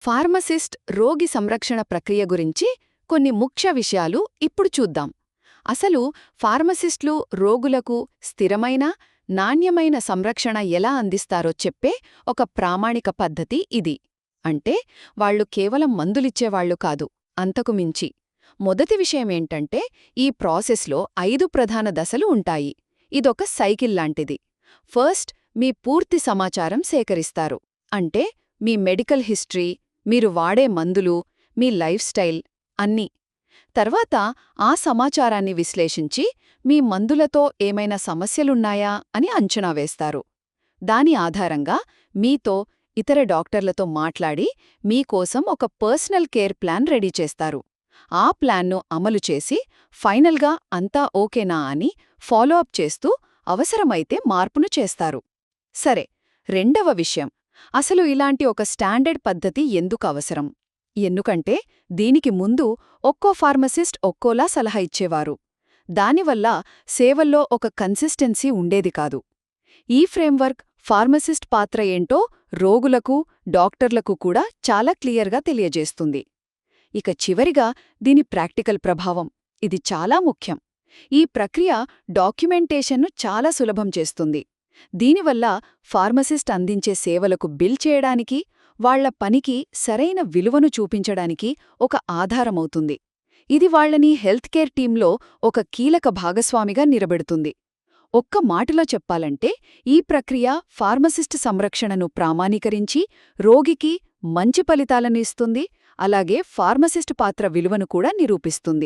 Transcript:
Pharmacist రోగి సంరక్షణ ప్రక్రియ గురించి కొన్ని ముఖ్య విషయాలు ఇప్పుడు చూద్దాం. అసలు ఫార్మసిస్టులు రోగులకు స్థిరమైన, నాణ్యమైన సంరక్షణ ఎలా అందిస్తారో చెప్పే ఒక ప్రామాణిక పద్ధతి ఇది. అంటే వాళ్లు కేవలం మందులిచ్చేవాళ్లు కాదు, అంతకు మించి. మొదటి విషయమేంటంటే ఈ ప్రాసెస్లో 5 ప్రధాన దశలు ఉంటాయి. ఇదొక సైకిల్ లాంటిది. ఫస్ట్, మీ పూర్తి సమాచారం సేకరిస్తారు. అంటే మీ మెడికల్ హిస్టరీ, మీరు వాడే మందులు, మీ లైఫ్ స్టైల్ అన్నీ. తర్వాత ఆ సమాచారాన్ని విశ్లేషించి మీ మందులతో ఏమైనా సమస్యలున్నాయా అని అంచనా వేస్తారు. దాని ఆధారంగా మీతో, ఇతర డాక్టర్లతో మాట్లాడి మీకోసం ఒక పర్సనల్ కేర్ ప్లాన్ రెడీ చేస్తారు. ఆ ప్లాన్ను అమలు చేసి ఫైనల్గా అంతా ఓకేనా అని ఫాలోఅప్ చేస్తూ అవసరమైతే మార్పును చేస్తారు. సరే, రెండవ విషయం, అసలు ఇలాంటి ఒక స్టాండర్డ్ పద్ధతి ఎందుకు అవసరం? ఎందుకంటే దీనికి ముందు ఒక్కో ఫార్మసిస్ట్ ఒక్కోలా సలహా ఇచ్చేవారు. దానివల్ల సేవల్లో ఒక కన్సిస్టెన్సీ ఉండేది కాదు. ఈ ఫ్రేమ్వర్క్ ఫార్మసిస్ట్ పాత్ర ఏంటో రోగులకు, డాక్టర్లకు కూడా చాలా క్లియర్గా తెలియజేస్తుంది. ఇక చివరిగా దీని ప్రాక్టికల్ ప్రభావం. ఇది చాలా ముఖ్యం. ఈ ప్రక్రియ డాక్యుమెంటేషన్ను చాలా సులభం చేస్తుంది. దీనివల్ల ఫార్మసిస్ట్ అందించే సేవలకు బిల్ చేయడానికి, వాళ్ల పనికి సరైన విలువను చూపించడానికి ఒక ఆధారమవుతుంది. ఇది వాళ్లని హెల్త్ కేర్ టీంలో ఒక కీలక భాగస్వామిగా నిలబెడుతుంది. ఒక్క మాటలో చెప్పాలంటే ఈ ప్రక్రియ ఫార్మసిస్ట్ సంరక్షణను ప్రామాణీకరించి రోగికి మంచి ఫలితాలను ఇస్తుంది, అలాగే ఫార్మసిస్ట్ పాత్ర విలువను కూడా నిరూపిస్తుంది.